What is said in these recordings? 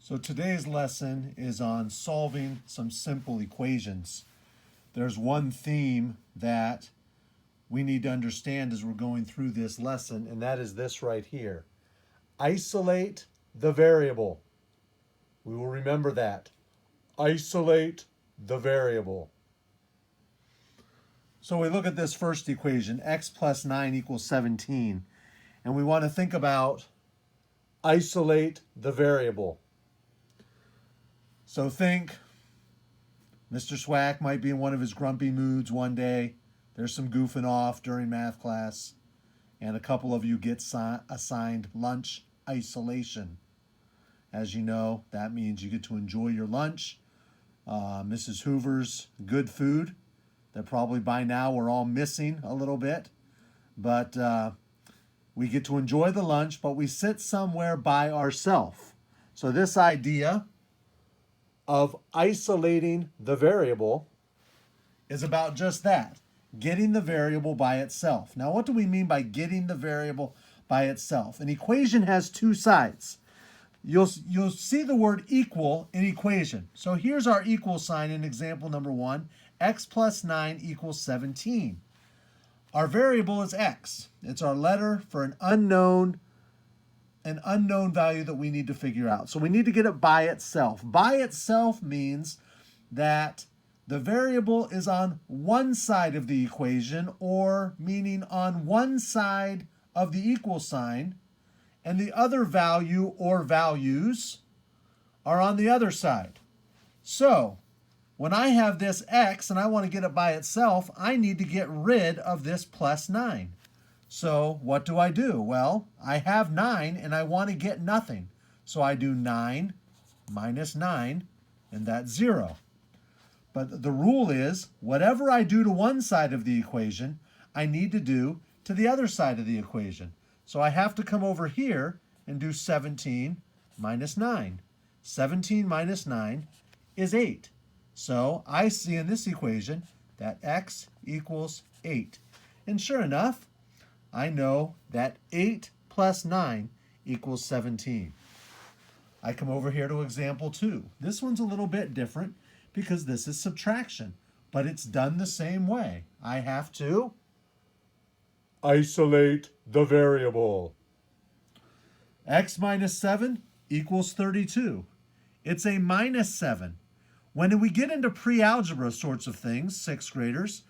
So today's lesson is on solving some simple equations. There's one theme that we need to understand as we're going through this lesson, and that is this right here. Isolate the variable. We will remember that. Isolate the variable. So we look at this first equation, x plus 9 equals 17, and we want to think about isolate the variable. So think Mr. Swack might be in one of his grumpy moods one day. There's some goofing off during math class, and a couple of you get assigned lunch isolation. As you know, that means you get to enjoy your lunch. Mrs. Hoover's good food that probably by now we're all missing a little bit. But we get to enjoy the lunch, but we sit somewhere by ourselves. So this idea of isolating the variable is about just that, getting the variable by itself. Now, what do we mean by getting the variable by itself? An equation has two sides. You'll see the word equal in equation. So here's our equal sign in example number 1. X plus 9 equals 17. Our variable is x. It's our letter for an unknown value that we need to figure out. So we need to get it by itself. By itself means that the variable is on one side of the equation, or meaning on one side of the equal sign, and the other value or values are on the other side. So when I have this x and I want to get it by itself, I need to get rid of this plus 9. So what do? Well, I have 9 and I want to get nothing. So I do 9 minus 9, and that's 0. But the rule is, whatever I do to one side of the equation, I need to do to the other side of the equation. So I have to come over here and do 17 minus 9. 17 minus 9 is 8. So I see in this equation that x equals 8. And sure enough, I know that 8 plus 9 equals 17. I come over here to example 2. This one's a little bit different because this is subtraction, but it's done the same way. I have to isolate the variable. X minus 7 equals 32. It's a minus 7. When we get into pre-algebra sorts of things, 6th graders,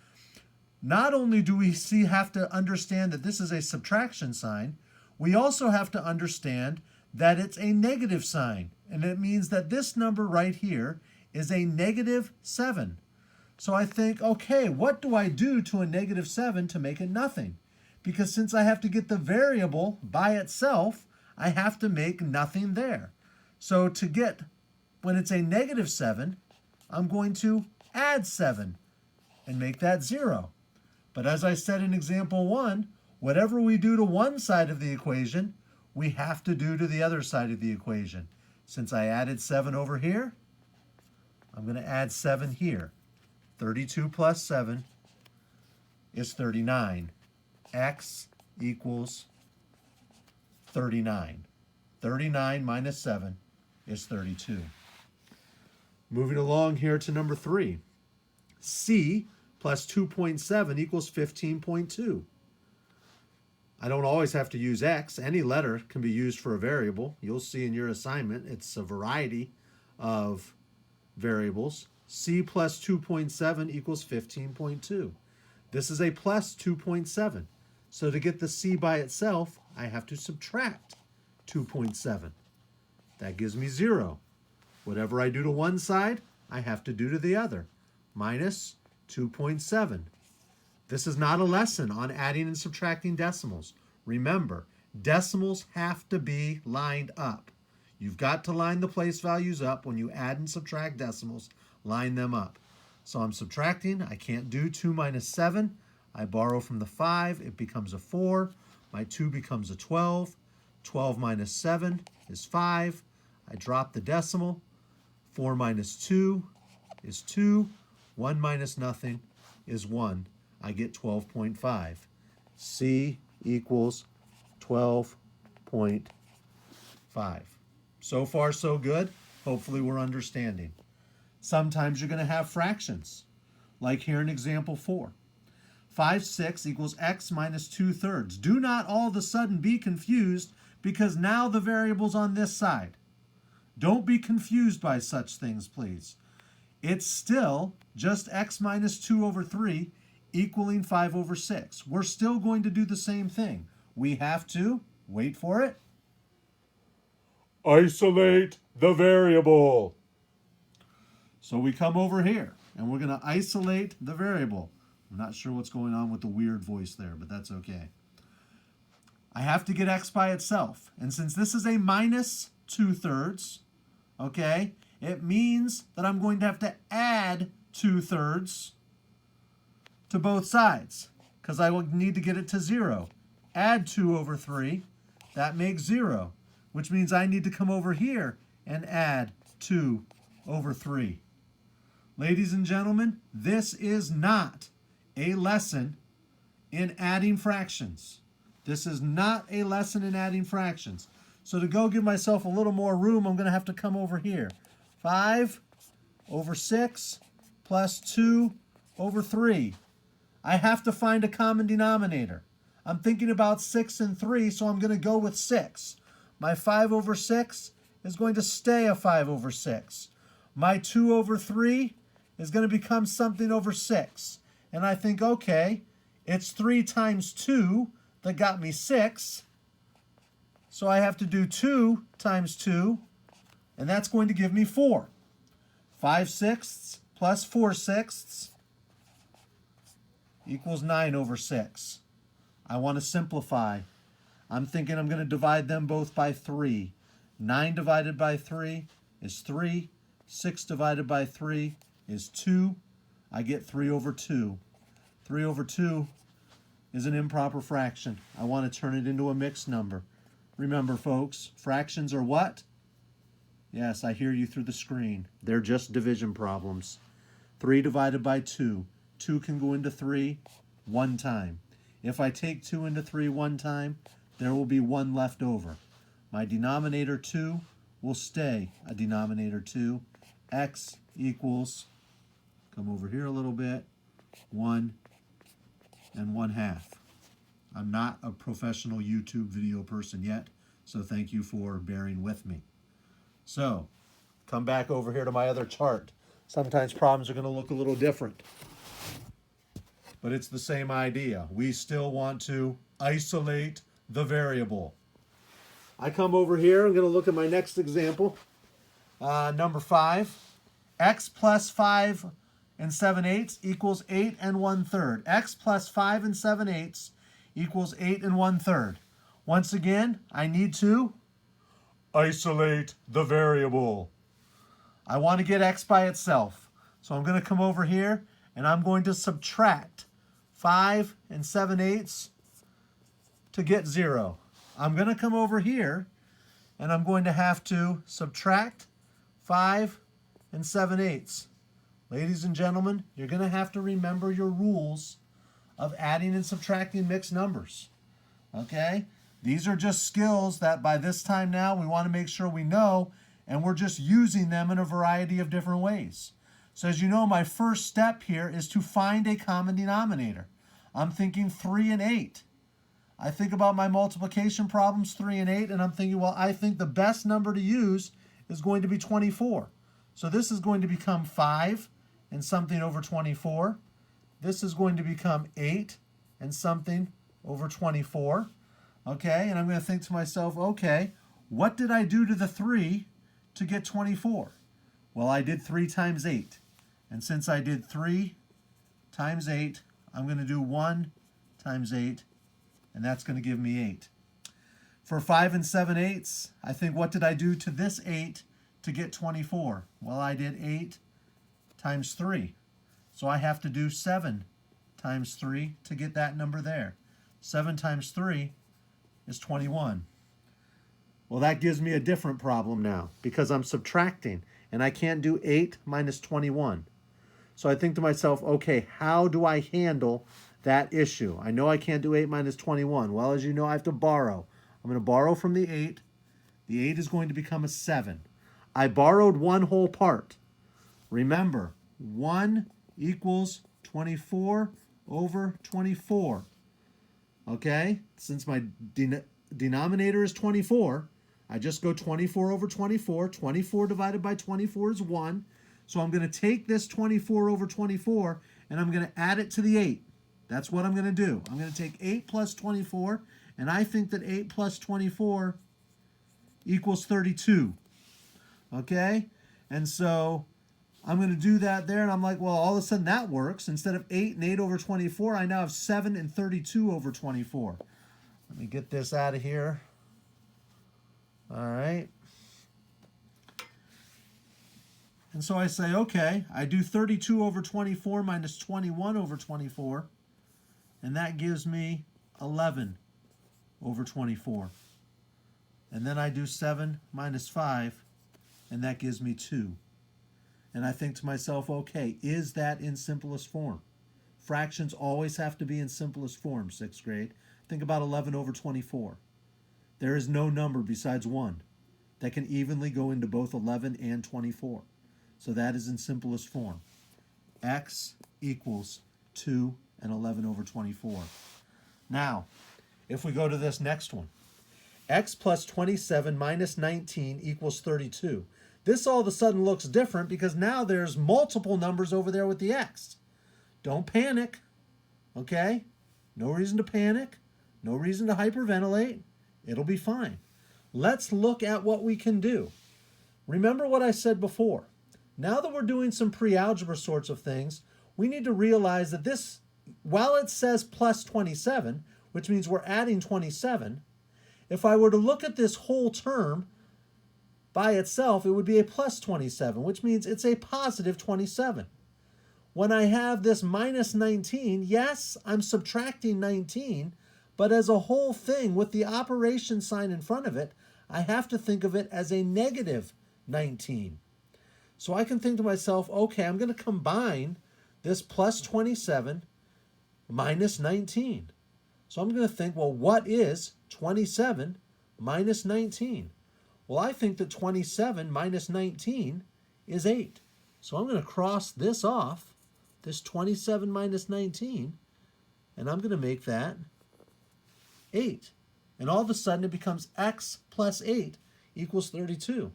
not only do we have to understand that this is a subtraction sign, we also have to understand that it's a negative sign. And it means that this number right here is a negative 7. So I think, okay, what do I do to a negative 7 to make it nothing? Because since I have to get the variable by itself, I have to make nothing there. So to get, when it's a negative 7, I'm going to add 7 and make that 0. But as I said in example 1, whatever we do to one side of the equation, we have to do to the other side of the equation. Since I added 7 over here, I'm going to add 7 here. 32 plus 7 is 39. X equals 39. 39 minus 7 is 32. Moving along here to number 3. C plus 2.7 equals 15.2. I don't always have to use x. Any letter can be used for a variable. You'll see in your assignment it's a variety of variables. C plus 2.7 equals 15.2. This is a plus 2.7. So to get the c by itself, I have to subtract 2.7. That gives me 0. Whatever I do to one side, I have to do to the other. Minus 2.7. This is not a lesson on adding and subtracting decimals. Remember, decimals have to be lined up. You've got to line the place values up. When you add and subtract decimals, line them up. So I'm subtracting. I can't do 2 minus 7. I borrow from the 5. It becomes a 4. My 2 becomes a 12. 12 minus 7 is 5. I drop the decimal. 4 minus 2 is 2. 1 minus nothing is 1. I get 12.5. C equals 12.5. So far, so good. Hopefully we're understanding. Sometimes you're going to have fractions, like here in example 4. 5/6 equals x minus 2/3. Do not all of a sudden be confused because now the variable's on this side. Don't be confused by such things, please. It's still just x minus 2/3 equaling 5/6. We're still going to do the same thing. We have to, wait for it, isolate the variable. So we come over here and we're going to isolate the variable. I'm not sure what's going on with the weird voice there, but that's okay. I have to get x by itself. And since this is a minus 2/3, okay, it means that I'm going to have to add 2/3 to both sides because I will need to get it to 0. Add 2/3, that makes 0, which means I need to come over here and add 2/3. Ladies and gentlemen, this is not a lesson in adding fractions. This is not a lesson in adding fractions. So to go give myself a little more room, I'm going to have to come over here. 5/6 plus 2/3. I have to find a common denominator. I'm thinking about 6 and 3, so I'm going to go with 6. My 5/6 is going to stay a 5/6. My 2/3 is going to become something over 6. And I think, okay, it's 3 times 2 that got me 6. So I have to do 2 times 2, and that's going to give me 4. 5/6 plus 4/6 equals 9/6. I want to simplify. I'm thinking I'm going to divide them both by 3. 9 divided by 3 is 3. 6 divided by 3 is 2. I get 3/2. 3/2 is an improper fraction. I want to turn it into a mixed number. Remember, folks, fractions are what? Yes, I hear you through the screen. They're just division problems. 3 divided by 2. 2 can go into 3 one time. If I take 2 into 3 one time, there will be 1 left over. My denominator 2 will stay a denominator 2. X equals, come over here a little bit, 1 and 1/2. I'm not a professional YouTube video person yet, so thank you for bearing with me. So, come back over here to my other chart. Sometimes problems are going to look a little different, but it's the same idea. We still want to isolate the variable. I come over here, I'm going to look at my next example, number 5. X plus 5 and 7/8 equals 8 and 1/3. X plus 5 and 7/8 equals 8 and 1/3. Once again, I need to isolate the variable. I want to get x by itself. So I'm going to come over here and I'm going to subtract 5 and 7/8 to get 0. I'm going to come over here and I'm going to have to subtract 5 and 7/8. Ladies and gentlemen, you're going to have to remember your rules of adding and subtracting mixed numbers. Okay? These are just skills that by this time now we want to make sure we know, and we're just using them in a variety of different ways. So as you know, my first step here is to find a common denominator. I'm thinking 3 and 8. I think about my multiplication problems, 3 and 8, and I'm thinking, well, I think the best number to use is going to be 24. So this is going to become 5 and something over 24. This is going to become 8 and something over 24. Okay, and I'm going to think to myself, okay, what did I do to the 3 to get 24? Well, I did 3 times 8. And since I did 3 times 8, I'm going to do 1 times 8, and that's going to give me 8. For 5 and 7/8, I think, what did I do to this 8 to get 24? Well, I did 8 times 3. So I have to do 7 times 3 to get that number there. 7 times 3 is 21. Well, that gives me a different problem now because I'm subtracting and I can't do 8 minus 21. So I think to myself, okay, how do I handle that issue? I know I can't do 8 minus 21. Well, as you know, I have to borrow. I'm going to borrow from the 8. The 8 is going to become a 7. I borrowed one whole part. Remember, 1 equals 24 over 24. Okay? Since my denominator is 24, I just go 24 over 24. 24 divided by 24 is 1. So I'm going to take this 24 over 24 and I'm going to add it to the 8. That's what I'm going to do. I'm going to take 8 plus 24, and I think that 8 plus 24 equals 32. Okay? And so I'm going to do that there, and I'm like, well, all of a sudden that works. Instead of 8 and 8 over 24, I now have 7 and 32 over 24. Let me get this out of here. All right. And so I say, okay, I do 32 over 24 minus 21 over 24, and that gives me 11 over 24. And then I do 7 minus 5, and that gives me 2. And I think to myself, okay, is that in simplest form? Fractions always have to be in simplest form, 6th grade. Think about 11 over 24. There is no number besides 1 that can evenly go into both 11 and 24. So that is in simplest form. X equals 2 and 11 over 24. Now, if we go to this next one, x plus 27 minus 19 equals 32. This all of a sudden looks different because now there's multiple numbers over there with the x. Don't panic, okay? No reason to panic. No reason to hyperventilate. It'll be fine. Let's look at what we can do. Remember what I said before. Now that we're doing some pre-algebra sorts of things, we need to realize that this, while it says plus 27, which means we're adding 27, if I were to look at this whole term by itself, it would be a plus 27, which means it's a positive 27. When I have this minus 19, yes, I'm subtracting 19, but as a whole thing with the operation sign in front of it, I have to think of it as a negative 19. So I can think to myself, okay, I'm going to combine this plus 27 minus 19. So I'm going to think, well, what is 27 minus 19? Well, I think that 27 minus 19 is 8. So I'm going to cross this off, this 27 minus 19, and I'm going to make that 8. And all of a sudden it becomes x plus 8 equals 32.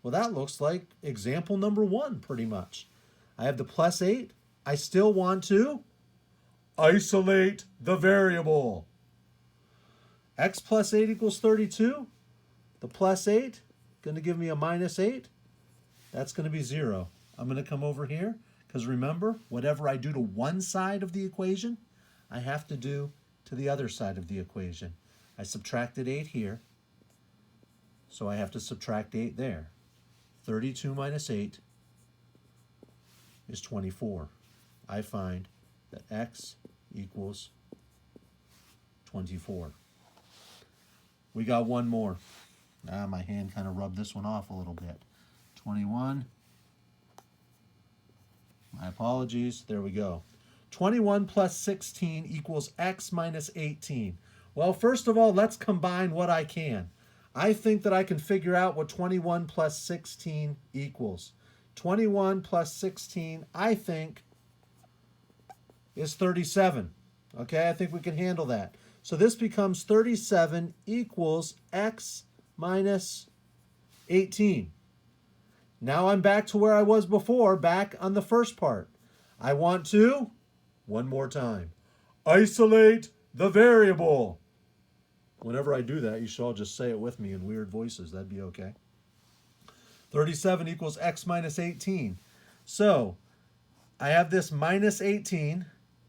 Well, that looks like example number 1 pretty much. I have the plus 8. I still want to isolate the variable. X plus 8 equals 32. The plus 8 going to give me a minus 8. That's going to be 0. I'm going to come over here because remember, whatever I do to one side of the equation, I have to do to the other side of the equation. I subtracted 8 here, so I have to subtract 8 there. 32 minus 8 is 24. I find that x equals 24. We got one more. My hand kind of rubbed this one off a little bit. 21. My apologies. There we go. 21 plus 16 equals x minus 18. Well, first of all, let's combine what I can. I think that I can figure out what 21 plus 16 equals. 21 plus 16, I think, is 37. Okay, I think we can handle that. So this becomes 37 equals x minus 18. Now I'm back to where I was before, back on the first part. I want to, one more time, isolate the variable. Whenever I do that, you should all just say it with me in weird voices. That'd be okay. 37 equals x minus 18. So I have this minus 18.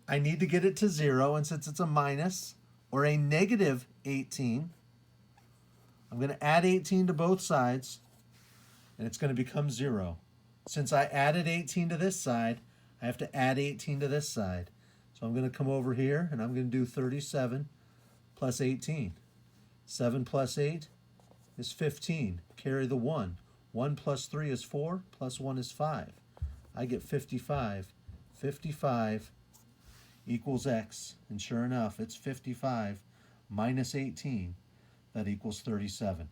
I need to get it to 0. And since it's a minus or a negative 18, I'm going to add 18 to both sides. And it's going to become 0. Since I added 18 to this side, I have to add 18 to this side. So I'm going to come over here and I'm going to do 37 plus 18. 7 plus 8 is 15. Carry the 1. 1 plus 3 is 4, plus 1 is 5. I get 55. 55 equals x. And sure enough, it's 55 minus 18. That equals 37.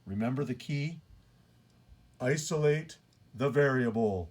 Remember the key? Isolate the variable.